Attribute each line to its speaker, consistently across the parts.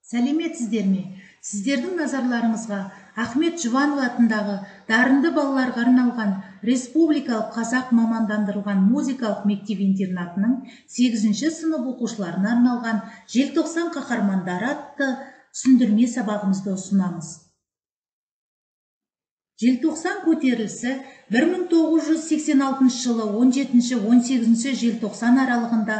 Speaker 1: Сәлеметсіздер ме? Сіздердің назарларыңызға Ахмет Жұбанов атындағы дарынды балаларға арналған Республикалық қазақ мамандандырылған музыкалық мектеп-интернатының 8-ші сынып оқушыларына арналған желтоқсан қаһармандары атты түсіндірме сабағымызды ұсынамыз. Желтоқсан көтерілісі 1986 жылы 17-18 желтоқсан аралығында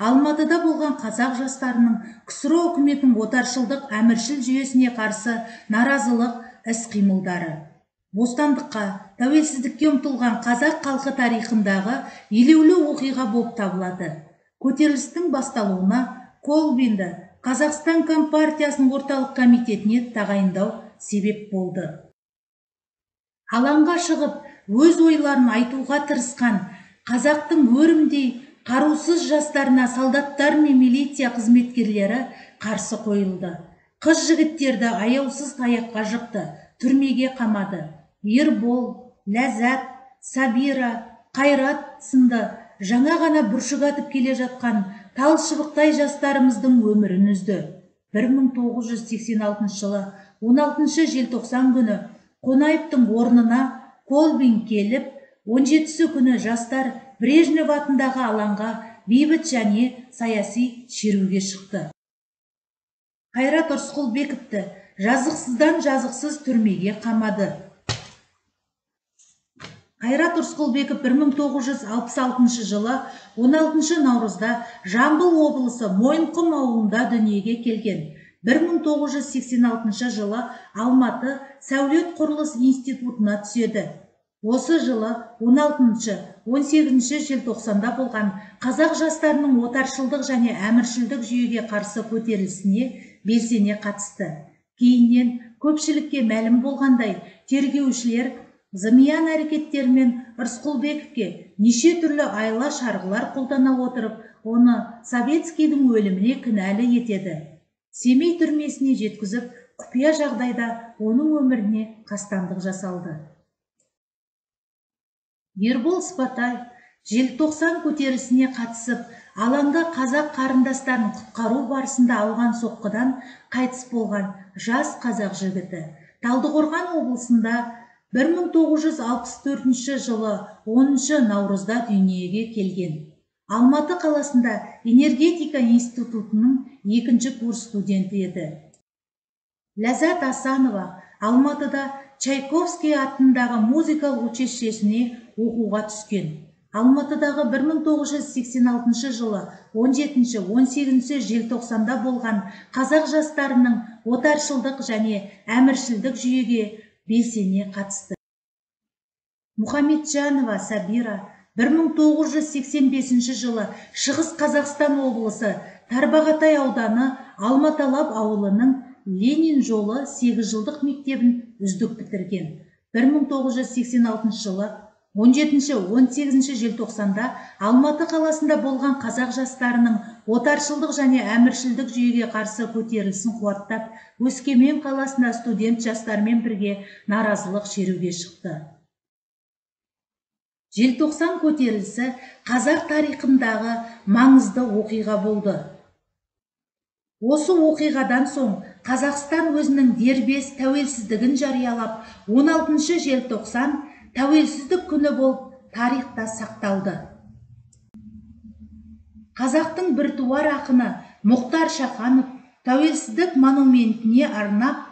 Speaker 1: Алматыда болған қазақ жастарының КСРО үкіметінің отаршылдық әміршіл жүйесіне қарсы наразылық іс-қимылдары. Бостандыққа, тәуелсіздікке ұмтылған қазақ халқы тарихындағы елеулі оқиға болып табылады. Көтерілістің басталуына Колбинді Қазақстан Компартиясының орталық комитетіне тағайындау себеп болды. Алаңға шығып, өз ойларын айтуға тырысқан қазақтың өрімдей қарусыз жастарына солдаттар мен милиция қызметкерлері қарсы қойылды. Қыз жігіттерді аяусыз таяққа жықты, түрмеге қамады. Ербол, Ләззат, Сабира, Қайрат сынды жаңа ғана бүршік атып келе жатқан тал шыбықтай жастарымыздың өмірін үзді. 1986 жылы 16 желтоқсан күні Қонаевтың орнына Колбин келіп, 17-сі күні жастар Брежнев атындағы алаңға бейбіт және саяси шеруге шықты. Қайрат Рысқұлбековті жазықсыздан жазықсыз түрмеге қамады. Қайрат Рысқұлбеков 1966 жылы 16 наурызда Жамбыл облысы Мойынқұм ауылында дүниеге келген. 1986 жылы Алматы Сәулет құрылыс институтына түседі. Осы жылы 16-18 желтоқсанда болған қазақ жастарының отаршылдық және әміршілдік жүйеге қарсы көтерілісіне белсене қатысты. Кейіннен көпшілікке мәлім болғандай, тергеушілер зымиян әрекеттермен Рысқұлбековке неше түрлі айла шарғылар қолдана отырып, оны Советскийдің өліміне кінәлі етеді. Семей түрмесіне жеткізіп, құпия жағдайда оның өміріне қастандық жасалды. Ербол Спатаев желтоқсан көтерілісіне қатысып, алаңда қазақ қарындастарын құтқару барысында алған соққыдан қайтыс болған жас қазақ жігіті. Талдықорған облысында 1964 жылы 10 наурызда дүниеге келген. Алматы қаласында энергетика институтының 2-ші курс студенті еді. Ләззат Асанова Алматыда Чайковский атындағы музыкалық училищесіне оқуға түскен. Алматыдағы 1986 жылы 17-18 желтоқсанда болған қазақ жастарының отаршылдық және әміршілдік жүйеге белсене қатысты. Мұхамеджанова Сабира 1985 жылы Шығыс Қазақстан облысы Тарбағатай ауданы Алматалап ауылының Ленин жолы 8 жылдық мектебін үздік бітірген. 1986 жылы 17-18 желтоқсанда Алматы қаласында болған қазақ жастарының отаршылдық және әміршілдік жүйеге қарсы көтерілісін қуаттап, Өскемен қаласында студент жастармен бірге наразылық шеруге шықты. Желтоқсан көтерілісі қазақ тарихындағы маңызды оқиға болды. Осы оқиғадан соң Қазақстан өзінің дербес тәуелсіздігін жариялап, 16 желтоқсан тәуелсіздік күні болып тарихта сақталды. Қазақтың біртуар ақыны Мұхтар Шаханов тәуелсіздік монументіне арнап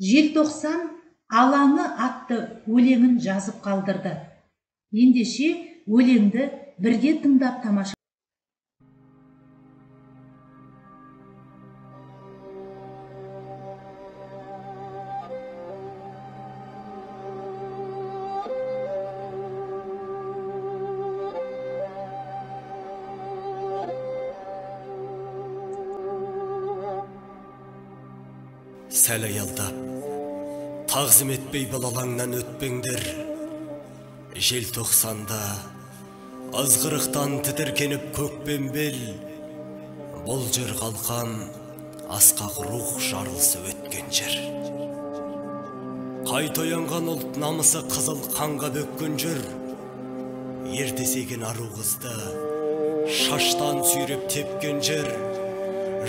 Speaker 1: желтоқсан алаңы атты өлеңін жазып қалдырды. Ендеше өлеңді бірге тыңдап тамаша.
Speaker 2: Сәл аялдап, тағзым етпей бұл алаңнан өтпеңдер. Желтоқсанда ызғырықтан тітіркеніп көкпен бел, бұл жыр қалқан асқақ рух жарылысы өткен жер. Қайта оянған ұлт намысы қызыл қанға бөккен жыр. Ертесеген ару қызды шаштан сүйреп тепкен жер.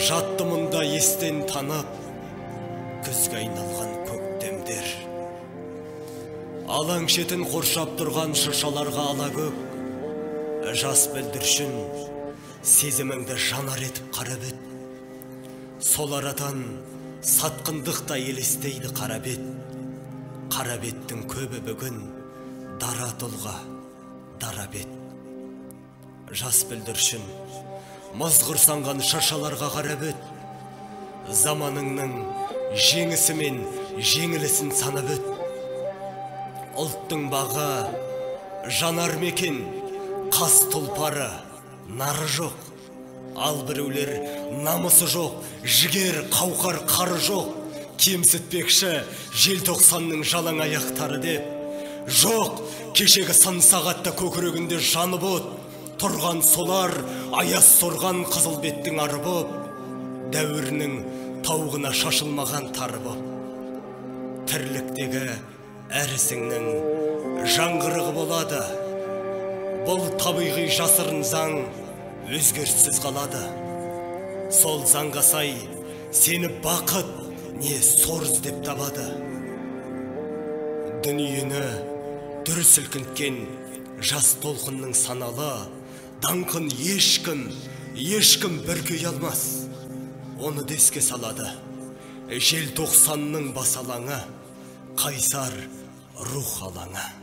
Speaker 2: жатты мұнда естен танып, күзге айналған көктемдер. Алаң шетін қоршап тұрған шыршаларға ала көк, жас бүлдіршін сезіміңді жанар етіп қарап ет. Сол арадан сатқындықта елестейді қарабет. Қарабеттің көбі бүгін дара тұлға, дара бет. Жас бүлдіршін мызғырсанған шыршаларға қарап ет. Заманыңның жеңісі мен жеңілісін санап өт. Ұлттың бағы жанар мекен, қас тұлпары нары жоқ. Ал біреулер намысы жоқ, жігер қауқар қары жоқ. Кемсітпекші желтоқсанның жалаң аяқтары деп. Жоқ, кешегі сын сағатта көкірегінде жанып от. Тұрған солар аяз сорған қызыл беттің ары боп, дәуірінің тауғына шашылмаған тары боп. Тірліктегі әр ісіңнің жаңғырығы болады. Бұл табиғи жасырын заң өзгеріссіз қалады. Сол заңға сай сені бақыт не сор іздеп табады. Дүниені дүр сілкінткен жас толқынның саналы, даңқын ешкім бүркей алмас. Оны деске салады желтоқсанның басалаңы, қайсар рух алаңы.